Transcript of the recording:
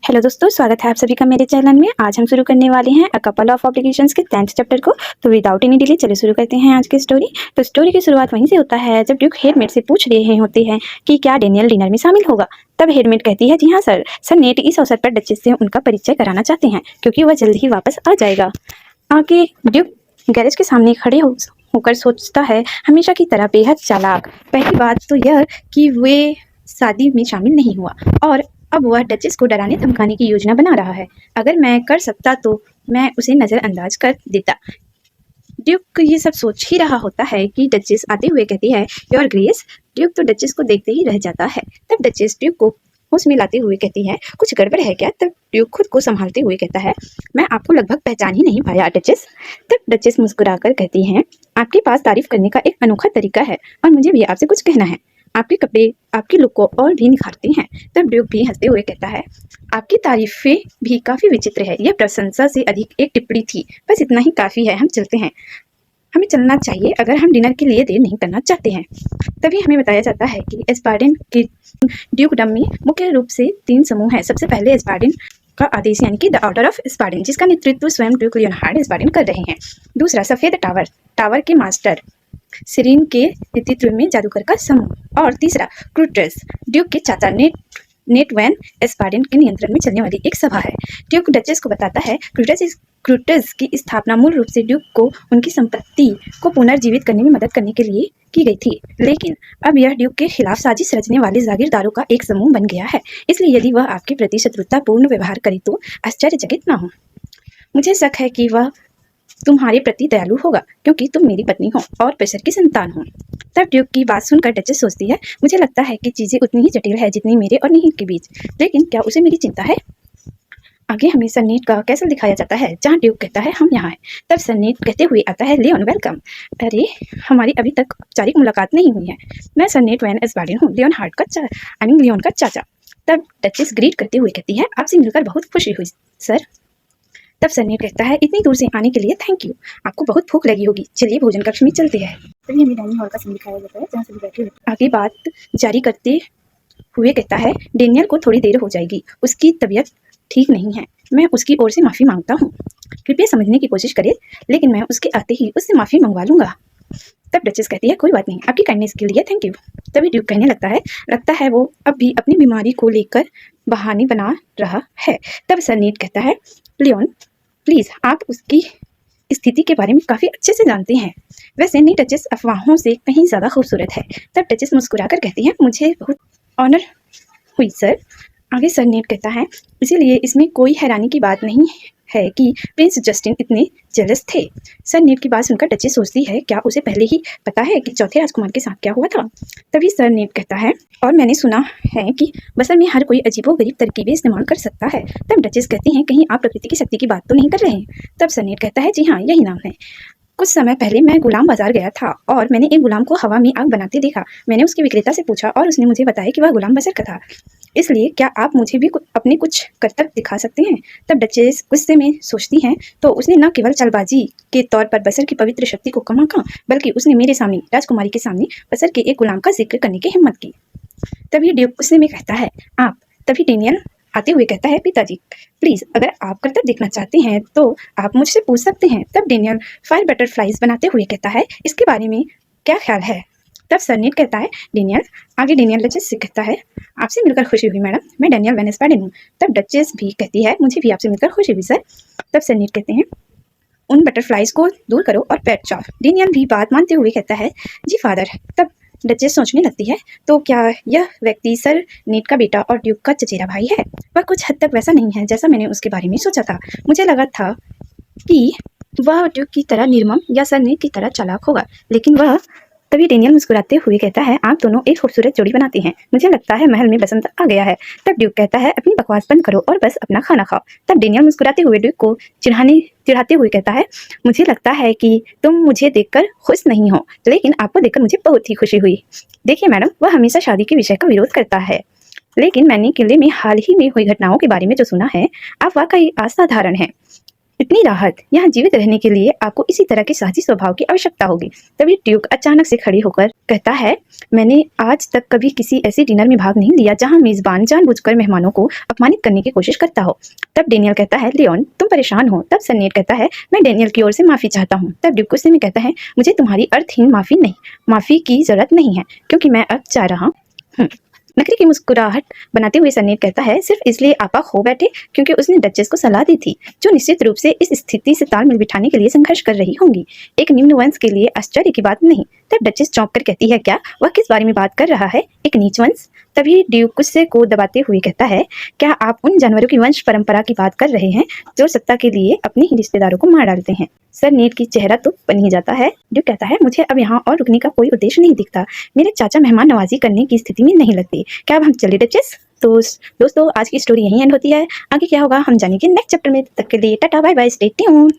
Hello दोस्तों, स्वागत है आप सभी का मेरे चैनल में। आज हम शुरू करने वाले हैं अ कपल ऑफ ऑब्लिगेशंस के 10th चैप्टर को। तो विदाउट एनी डिले चलिए शुरू करते हैं आज की स्टोरी। तो स्टोरी की शुरुआत वहीं से होता है जब ड्यूक हेडमेट से पूछ रहे होते हैं कि क्या डेनियल डिनर में शामिल होगा। तब हेडमेट कहती है जी हाँ सर। सर नेट इस अवसर पर डचेस से उनका परिचय कराना चाहते हैं क्योंकि वह जल्द ही वापस आ जाएगा। आगे ड्यूक गैरेज के सामने खड़े होकर सोचता है, हमेशा की तरह बेहद चालाक। पहली बात तो यह कि वे शादी में शामिल नहीं हुआ और अब वह डचेस को डराने धमकाने की योजना बना रहा है। अगर मैं कर सकता तो मैं उसे नज़रअंदाज कर देता। ड्यूक ये सब सोच ही रहा होता है कि डचेस आते हुए कहती है योर ग्रेस। ड्यूक तो डचेस को देखते ही रह जाता है। तब डचेस ड्यूक को होश में लाते हुए कहती है कुछ गड़बड़ है क्या। तब ड्यूक खुद को संभालते हुए कहता है मैं आपको लगभग पहचान ही नहीं पाया डचेस। तब डचेस मुस्कुराकर कहती हैं आपके पास तारीफ करने का एक अनोखा तरीका है और मुझे भी आपसे कुछ कहना है। आपके कपड़े आपकी लुक को और भी निखारते हैं। तब ड्यूक भी हंसते हुए कहता है आपकी तारीफें भी काफ़ी विचित्र है। यह प्रशंसा से अधिक एक टिप्पणी थी। बस इतना ही काफ़ी है, हम चलते हैं। हमें चलना चाहिए अगर हम डिनर के लिए देर नहीं करना चाहते हैं। तभी हमें बताया जाता है कि एस्पार्डेन के ड्यूकडम में मुख्य रूप से 3 समूह हैं। सबसे पहले एस्पार्डेन का आदेश यानी कि द ऑर्डर ऑफ एस्पार्डेन, जिसका नेतृत्व स्वयं ड्यूक लियोनहार्ड एस्पार्डेन कर रहे हैं। दूसरा सफ़ेद टावर, टावर के मास्टर सिरीन के नेतृत्व में जादूगर का समूह। और तीसरा क्रूटर्स, ड्यूक के चाचा नेट वैन एस्पार्डेन के नियंत्रण में चलने वाली एक सभा है। ड्यूक डचेस को बताता है क्रूटर्स की स्थापना मूल रूप से ड्यूक को उनकी संपत्ति को पुनर्जीवित करने में मदद करने के लिए की गई थी, लेकिन अब यह ड्यूक के खिलाफ साजिश रचने वाले जागीरदारों का एक समूह बन गया है। इसलिए यदि वह आपके प्रति शत्रुतापूर्ण व्यवहार करे तो आश्चर्यचकित न हो। मुझे शक है कि वह तुम्हारे प्रति दयालु होगा क्योंकि तुम मेरी पत्नी हो और प्रेशर की संतान हो। तब ड्यूक की बात सुनकर डचेस सोचती है मुझे लगता है कि चीज़ें उतनी ही जटिल है जितनी मेरे और नीट के बीच, लेकिन क्या उसे मेरी चिंता है। आगे हमें सरनेट का कैसल दिखाया जाता है जहाँ ड्यूक कहता है हम यहाँ हैं। तब सरनेट कहते हुए आता है लियोन वेलकम। अरे हमारी अभी तक औपचारिक मुलाकात नहीं हुई है। मैं सरनेट वैन एस्पार्डेन हूँ, लियोन का चाचा। तब डचेस ग्रीट करते हुए कहती है आपसे मिलकर बहुत खुशी हुई सर। तब सरनेट कहता है इतनी दूर से आने के लिए थैंक यू। आपको बहुत भूख लगी होगी, चलिए भोजन कक्ष में चलते हैं। तभी हमें डाइनिंग हॉल का सीन दिखाया जाता है जहाँ सभी बैठे हुए। आगे बात जारी करते हुए कहता है डेनियल को थोड़ी देर हो जाएगी, उसकी तबीयत ठीक नहीं है। मैं उसकी ओर से माफ़ी मांगता हूँ। कृपया समझने की कोशिश करें, लेकिन मैं उसके आते ही उससे माफ़ी मंगवा लूँगा। तब डचेस कहती है कोई बात नहीं, आपकी काइंडनेस के लिए थैंक यू। तभी ड्यूक कहने लगता है वो अब भी अपनी बीमारी को लेकर बहाने बना रहा है। तब सरनेट कहता है लियोन प्लीज़, आप उसकी स्थिति के बारे में काफ़ी अच्छे से जानते हैं। वैसे नहीं डचेस अफवाहों से कहीं ज़्यादा खूबसूरत है। तब डचेस मुस्कुराकर कहती हैं मुझे बहुत ऑनर हुई सर। आगे सरनेट कहता है इसीलिए इसमें कोई हैरानी की बात नहीं है कि प्रिंस जस्टिन इतने जेलस थे। सरनेट की बात सुनकर डचेस सोचती है क्या उसे पहले ही पता है कि चौथे राजकुमार के साथ क्या हुआ था। तभी सरनेट कहता है और मैंने सुना है कि बसर में हर कोई अजीबोगरीब तरकीबें इस्तेमाल कर सकता है। तब डचेस कहती हैं कहीं आप प्रकृति की शक्ति की बात तो नहीं कर रहे हैं। तब सरनेट कहता है जी हाँ, यही नाम है। कुछ समय पहले मैं गुलाम बाजार गया था और मैंने एक गुलाम को हवा में आग बनाते देखा। मैंने उसके विक्रेता से पूछा और उसने मुझे बताया कि वह गुलाम बसर का था। इसलिए क्या आप मुझे भी अपने कुछ करतब दिखा सकते हैं। तब डचेस गुस्से में सोचती हैं तो उसने न केवल चालबाजी के तौर पर बसर की पवित्र शक्ति को कम आंका, बल्कि उसने मेरे सामने राजकुमारी के सामने बसर के एक गुलाम का जिक्र करने की हिम्मत की। तभी ड्यूक गुस्से में कहता है आप। तभी डेनियल आते हुए कहता है पिताजी प्लीज़, अगर आप करतब देखना चाहते हैं तो आप मुझसे पूछ सकते हैं। तब डेनियल फायर बटरफ्लाइज बनाते हुए कहता है इसके बारे में क्या ख्याल है। तब सरनेट कहता है डेनियल। आगे डेनियल डचेस से कहता है आपसे मिलकर खुशी हुई मैडम, मैं डेनियल वैन एस्पार्डेन हूँ। तब डचेस भी कहती है मुझे भी आपसे मिलकर खुशी हुई सर। तब सरनेट कहते हैं उन बटरफ्लाइज को दूर करो और पैर चाओ। डेनियल भी बात मानते हुए कहता है जी फादर। तब डचेस सोचने लगती है तो क्या यह व्यक्ति सर नेट का बेटा और ड्यूक का चचेरा भाई है। वह कुछ हद तक वैसा नहीं है जैसा मैंने उसके बारे में सोचा था। मुझे लगा था कि वह ड्यूक की तरह निर्मम या सर नेट की तरह चालाक होगा, लेकिन वह। तभी डेनियल मुस्कुराते हुए कहता है आप दोनों एक खूबसूरत जोड़ी बनाती हैं। मुझे लगता है महल में बसंत आ गया है। तब ड्यूक कहता है अपनी बकवास बंद करो और बस अपना खाना खाओ। तब डेनियल मुस्कुराते हुए ड्यूक को चिढ़ाते हुए कहता है मुझे लगता है कि तुम मुझे देखकर खुश नहीं हो, लेकिन आपको देखकर मुझे बहुत ही खुशी हुई। देखिए मैडम, वह हमेशा शादी के विषय का विरोध करता है, लेकिन मैंने किले में हाल ही में हुई घटनाओं के बारे में जो सुना है, आप वाकई असाधारण हैं। इतनी राहत, यहाँ जीवित रहने के लिए आपको इसी तरह के साहसी स्वभाव की आवश्यकता होगी। तभी ड्यूक अचानक से खड़ी होकर कहता है, मैंने आज तक कभी किसी ऐसे डिनर में भाग नहीं लिया जहां मेजबान जानबूझकर मेहमानों को अपमानित करने की कोशिश करता हो। तब डेनियल कहता है, लियोन तुम परेशान हो। तब सर नेट कहता है, मैं डेनियल की ओर से माफ़ी चाहता हूँ। तब ड्यूक गुस्से में कहता है, मुझे तुम्हारी अर्थहीन माफ़ी की ज़रूरत नहीं है, क्योंकि मैं अब जा रहा हूँ। नकली की मुस्कुराहट बनाते हुए सर कहता है, सिर्फ इसलिए आपा खो बैठे क्योंकि उसने डचेस को सलाह दी थी, जो निश्चित रूप से इस स्थिति से तालमेल बिठाने के लिए संघर्ष कर रही होंगी। एक निम्न वंश के लिए आश्चर्य की बात नहीं। तब डचेस चौंक कर कहती है, क्या वह किस बारे में बात कर रहा है? एक नीच वंश? तभी ड्यूक गुस्से को दबाते हुए कहता है, क्या आप उन जानवरों की वंश परंपरा की बात कर रहे हैं जो सत्ता के लिए अपने ही रिश्तेदारों को मार डालते हैं? सर नेट की चेहरा तो बन ही जाता है। ड्यूक कहता है, मुझे अब यहाँ और रुकने का कोई उद्देश्य नहीं दिखता। मेरे चाचा मेहमान नवाजी करने की स्थिति में नहीं लगते। क्या अब हम चले डचेस? तो दोस्तों आज की स्टोरी यहीं एंड होती है। आगे क्या होगा हम जानेंगे नेक्स्ट चैप्टर में। तब तक के लिए tata bye bye, stay tuned.